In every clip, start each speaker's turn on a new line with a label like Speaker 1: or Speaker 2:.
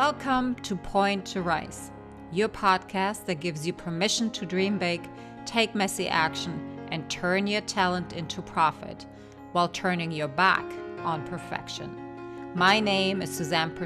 Speaker 1: Welcome to Point to Rise, your podcast that gives you permission to dream big, take messy action, and turn your talent into profit while turning your back on perfection. My name is Susanne,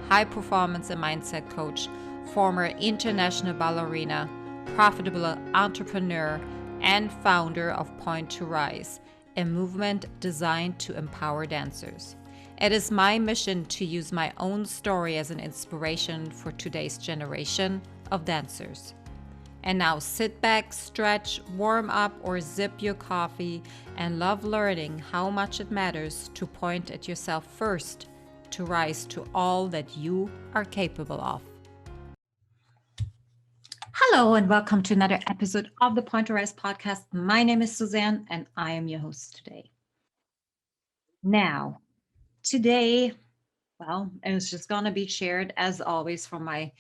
Speaker 1: high performance and mindset coach, former international ballerina, profitable entrepreneur, and founder of Point to Rise, a movement designed to empower dancers. It is my mission to use my own story as an inspiration for today's generation of dancers. And now sit back, stretch, warm up, or sip your coffee and love learning how much it matters to point at yourself first to rise to all that you are capable of. Hello, and welcome to another episode of the Point to Rise podcast. My name is Susanne, and I am your host today. Now, today, it's just going to be shared as always from my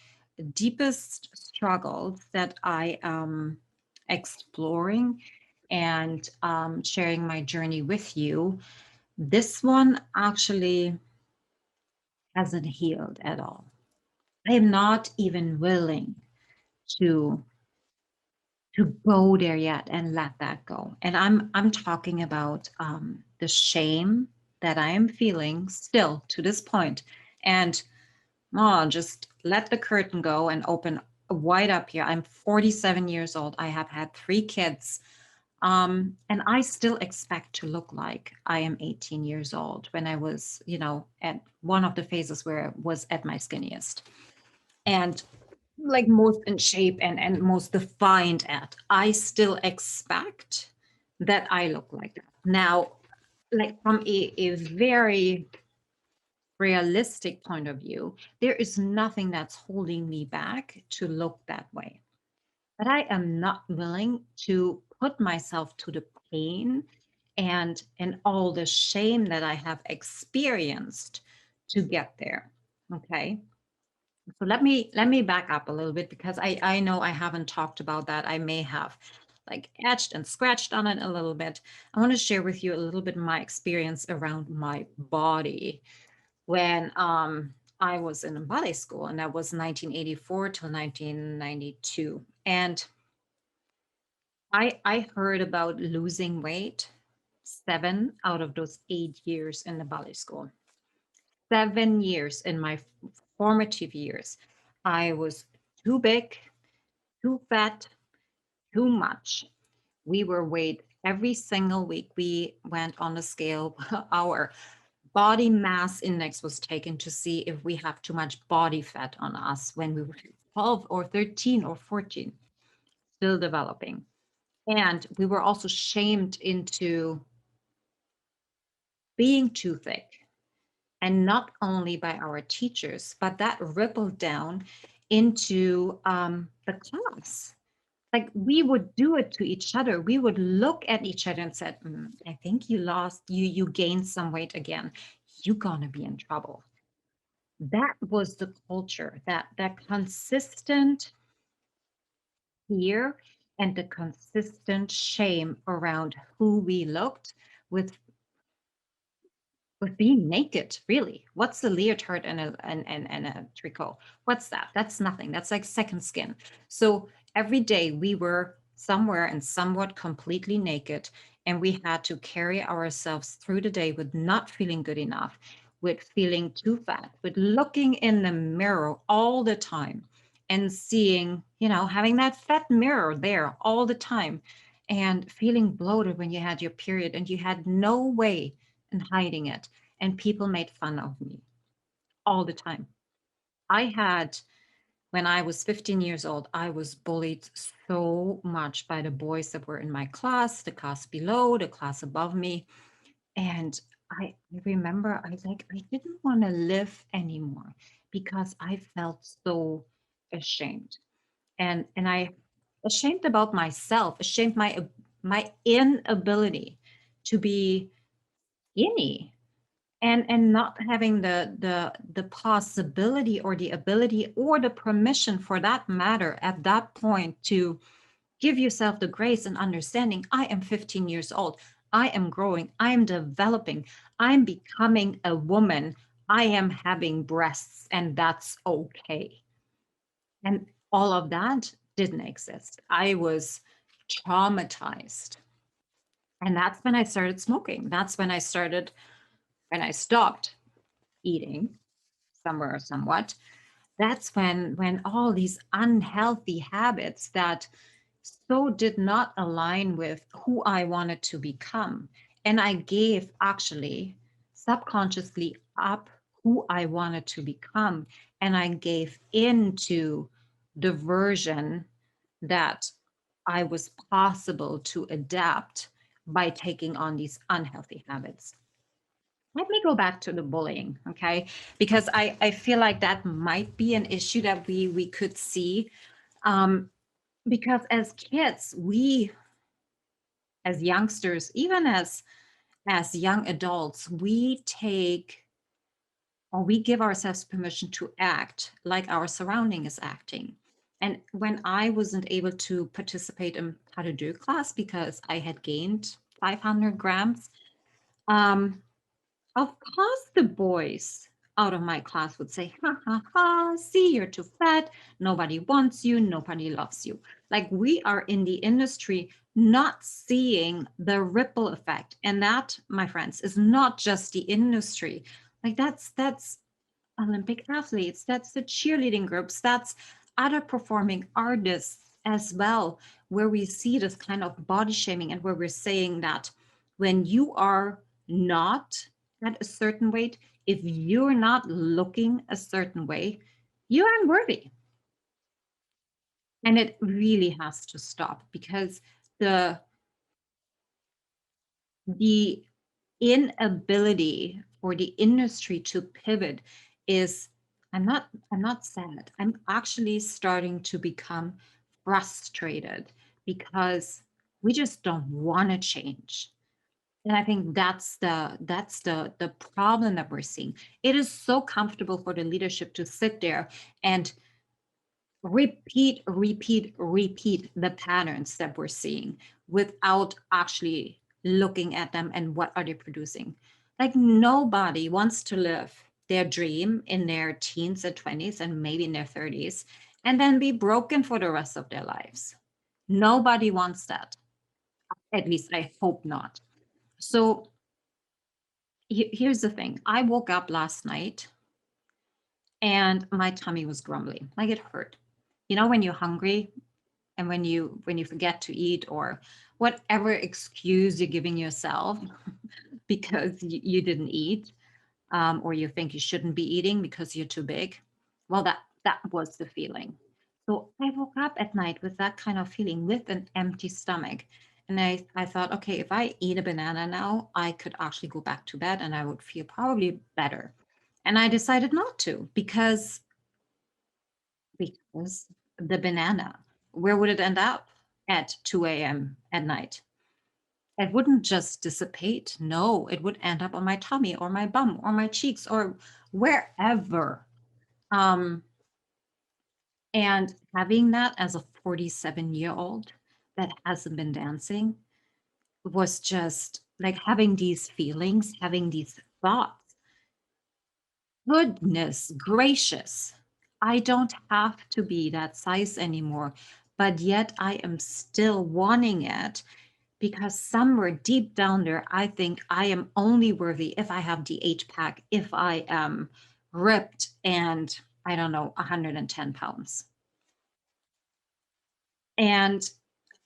Speaker 1: deepest struggles that I am exploring and sharing my journey with you. This one actually hasn't healed at all. I am not even willing to go there yet and let that go. And I'm talking about the shame that I am feeling still to this point. And just let the curtain go and open wide up here. I'm 47 years old. I have had 3 kids. And I still expect to look like I am 18 years old when I was, at one of the phases where I was at my skinniest. And like most in shape and most defined at, I still expect that I look like that. Now, like from a very realistic point of view, there is nothing that's holding me back to look that way. But I am not willing to put myself to the pain and all the shame that I have experienced to get there. Okay. So let me back up a little bit because I know I haven't talked about that. I may have like etched and scratched on it a little bit. I want to share with you a little bit my experience around my body when I was in ballet school, and that was 1984 till 1992. And I heard about losing weight 7 out of those 8 years in the ballet school. 7 years in my formative years, I was too big, too fat, too much. We were weighed every single week. We went on the scale. Our body mass index was taken to see if we have too much body fat on us when we were 12 or 13 or 14, still developing. And we were also shamed into being too thick. And not only by our teachers, but that rippled down into the class. Like we would do it to each other. We would look at each other and said, I think you gained some weight again. You're gonna be in trouble. That was the culture, that consistent fear and the consistent shame around who we looked with being naked. Really, what's the leotard and a tricot? What's that? That's nothing. That's like second skin. So every day we were somewhere and somewhat completely naked, and we had to carry ourselves through the day with not feeling good enough, with feeling too fat, with looking in the mirror all the time and seeing, having that fat mirror there all the time and feeling bloated when you had your period and you had no way in hiding it. And people made fun of me all the time. When I was 15 years old, I was bullied so much by the boys that were in my class, the class below, the class above me. And I remember I didn't want to live anymore because I felt so ashamed. And I ashamed about myself, ashamed my inability to be skinny and not having the possibility or the ability or the permission for that matter at that point to give yourself the grace and understanding. I am 15 years old. I am growing. I am developing. I'm becoming a woman I am having breasts and that's okay. And all of that didn't exist. I was traumatized. And that's when I started smoking. That's when I stopped eating somewhere somewhat. That's when all these unhealthy habits that so did not align with who I wanted to become. And I gave actually subconsciously up who I wanted to become. And I gave into the version that I was possible to adapt by taking on these unhealthy habits. Let me go back to the bullying, okay? Because I feel like that might be an issue that we could see. Um, because as kids, we as youngsters, even as young adults, we take or we give ourselves permission to act like our surrounding is acting. And when I wasn't able to participate in how to do class because I had gained 500 grams, um, of course, the boys out of my class would say, ha ha ha, see, you're too fat. Nobody wants you. Nobody loves you. Like we are in the industry not seeing the ripple effect. And that, my friends, is not just the industry. Like that's Olympic athletes, that's the cheerleading groups, that's other performing artists as well, where we see this kind of body shaming and where we're saying that when you are not at a certain weight, if you're not looking a certain way, you're unworthy. And it really has to stop because the the inability for the industry to pivot is I'm not sad. I'm actually starting to become frustrated because we just don't want to change. And I think that's the problem that we're seeing. It is so comfortable for the leadership to sit there and repeat the patterns that we're seeing without actually looking at them and what are they producing. Like nobody wants to live their dream in their teens and 20s and maybe in their 30s and then be broken for the rest of their lives. Nobody wants that. At least I hope not. So here's the thing. I woke up last night and my tummy was grumbling, like it hurt. You know, when you're hungry and when you forget to eat or whatever excuse you're giving yourself because you didn't eat, or you think you shouldn't be eating because you're too big, well that was the feeling. So I woke up at night with that kind of feeling, with an empty stomach, and I thought, okay, if I eat a banana now, I could actually go back to bed and I would feel probably better. And I decided not to because the banana, where would it end up at 2 a.m. at night? It wouldn't just dissipate. No, it would end up on my tummy or my bum or my cheeks or wherever. Um, and having that as a 47-year-old that hasn't been dancing was just like having these feelings, having these thoughts. Goodness gracious, I don't have to be that size anymore, but yet I am still wanting it because somewhere deep down there, I think I am only worthy if I have the 8 pack, if I am ripped and I don't know, 110 pounds. And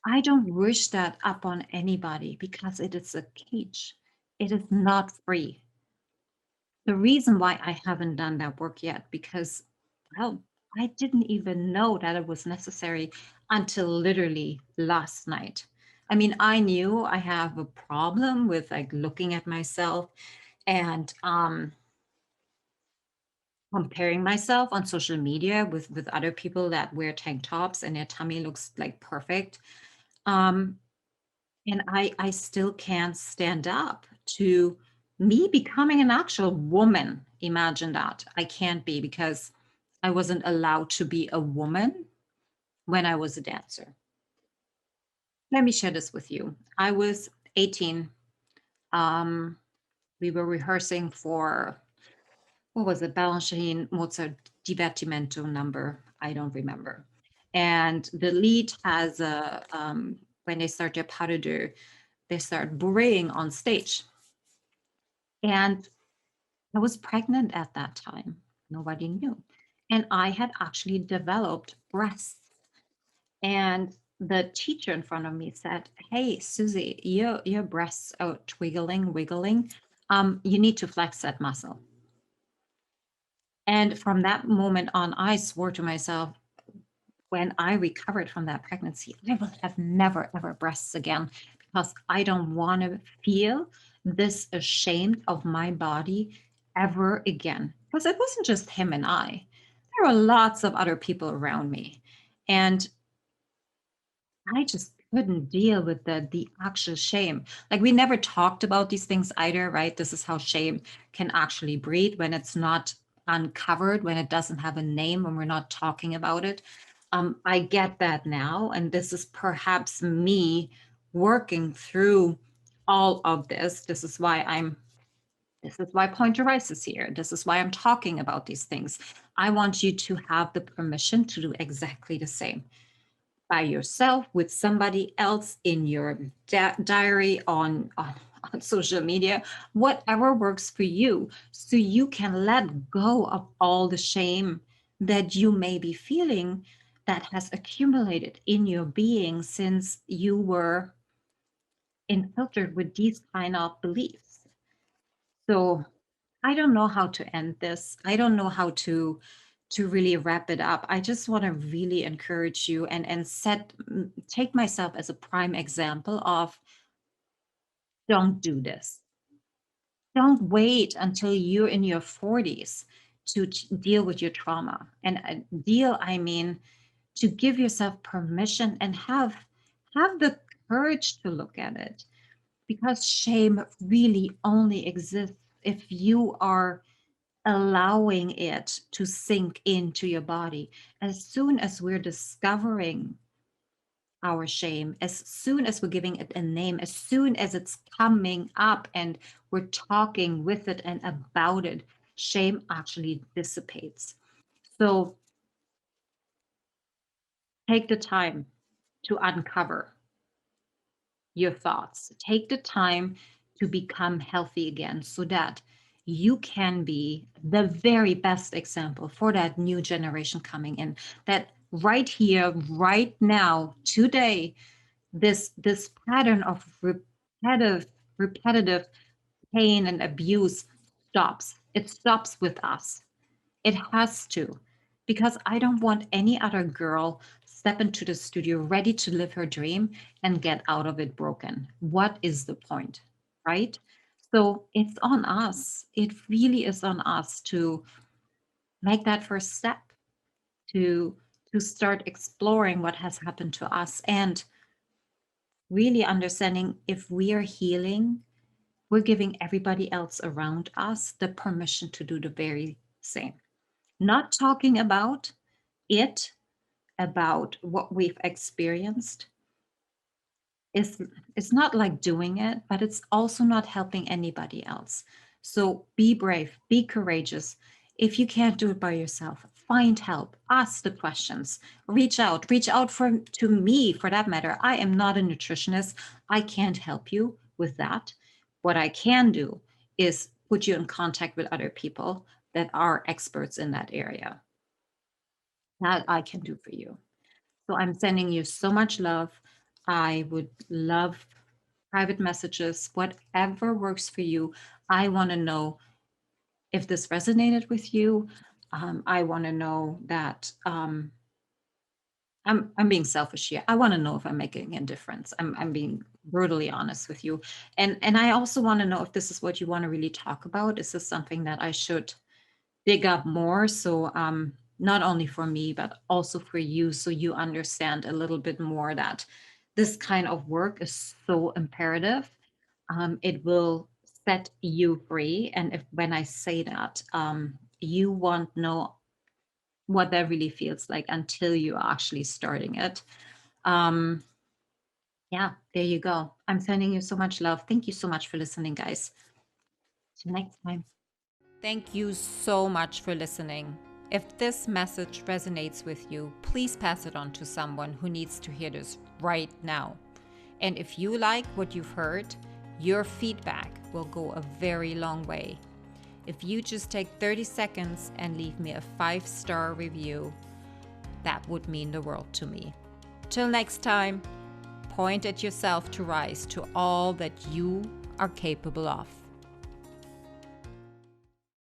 Speaker 1: I don't wish that upon anybody because it is a cage. It is not free. The reason why I haven't done that work yet, because, well, I didn't even know that it was necessary until literally last night. I mean, I knew I have a problem with like looking at myself and comparing myself on social media with other people that wear tank tops and their tummy looks like perfect. Um, and I still can't stand up to me becoming an actual woman. Imagine that. I can't be because I wasn't allowed to be a woman when I was a dancer. Let me share this with you. I was 18. Um, we were rehearsing for what was it? Balanchine Mozart Divertimento number. I don't remember. And the lead has a, when they start their pas de deux, they start bourreeing on stage. And I was pregnant at that time. Nobody knew. And I had actually developed breasts. And the teacher in front of me said, "Hey, Susie, your breasts are wiggling. You need to flex that muscle." And from that moment on, I swore to myself, when I recovered from that pregnancy, I will have never, ever breasts again because I don't want to feel this ashamed of my body ever again. Because it wasn't just him and I, there were lots of other people around me. And I just couldn't deal with the actual shame. Like, we never talked about these things either, right? This is how shame can actually breed when it's not uncovered, when it doesn't have a name, when we're not talking about it. I get that now, and this is perhaps me working through all of this. This is why I'm. This is why Point to Rice is here. This is why I'm talking about these things. I want you to have the permission to do exactly the same by yourself, with somebody else, in your diary, on social media, whatever works for you, so you can let go of all the shame that you may be feeling that has accumulated in your being since you were infiltrated with these kind of beliefs. So I don't know how to end this. I don't know how to really wrap it up. I just want to really encourage you and take myself as a prime example of, don't do this. Don't wait until you're in your 40s to deal with your trauma. And deal, I mean, to give yourself permission and have the courage to look at it, because shame really only exists if you are allowing it to sink into your body. As soon as we're discovering our shame, as soon as we're giving it a name, as soon as it's coming up and we're talking with it and about it, shame actually dissipates. So take the time to uncover your thoughts. Take the time to become healthy again so that you can be the very best example for that new generation coming in. That right here, right now, today, this pattern of repetitive pain and abuse stops. It stops with us. It has to, because I don't want any other girl step into the studio ready to live her dream and get out of it broken. What is the point, right? So it's on us. It really is on us to make that first step, to to start exploring what has happened to us, and really understanding, if we are healing, we're giving everybody else around us the permission to do the very same. Not talking about it, about what we've experienced, is it's not like doing it, but it's also not helping anybody else. So be brave, be courageous. If you can't do it by yourself, find help, ask the questions, reach out to me, for that matter. I am not a nutritionist. I can't help you with that. What I can do is put you in contact with other people that are experts in that area. That I can do for you. So I'm sending you so much love. I would love private messages, whatever works for you. I want to know if this resonated with you. I want to know that I'm being selfish here. I want to know if I'm making a difference. I'm being brutally honest with you. And I also want to know if this is what you want to really talk about. Is this something that I should dig up more? So not only for me, but also for you, so you understand a little bit more that this kind of work is so imperative. It will set you free. And if when I say that, you won't know what that really feels like until you're actually starting it. Um, yeah, there you go. I'm sending you so much love. Thank you so much for listening, guys. Till next time. Thank you so much for listening. If this message resonates with you, please pass it on to someone who needs to hear this right now. And if you like what you've heard, your feedback will go a very long way. If you just take 30 seconds and leave me a 5-star review, that would mean the world to me. Till next time, point at yourself to rise to all that you are capable of.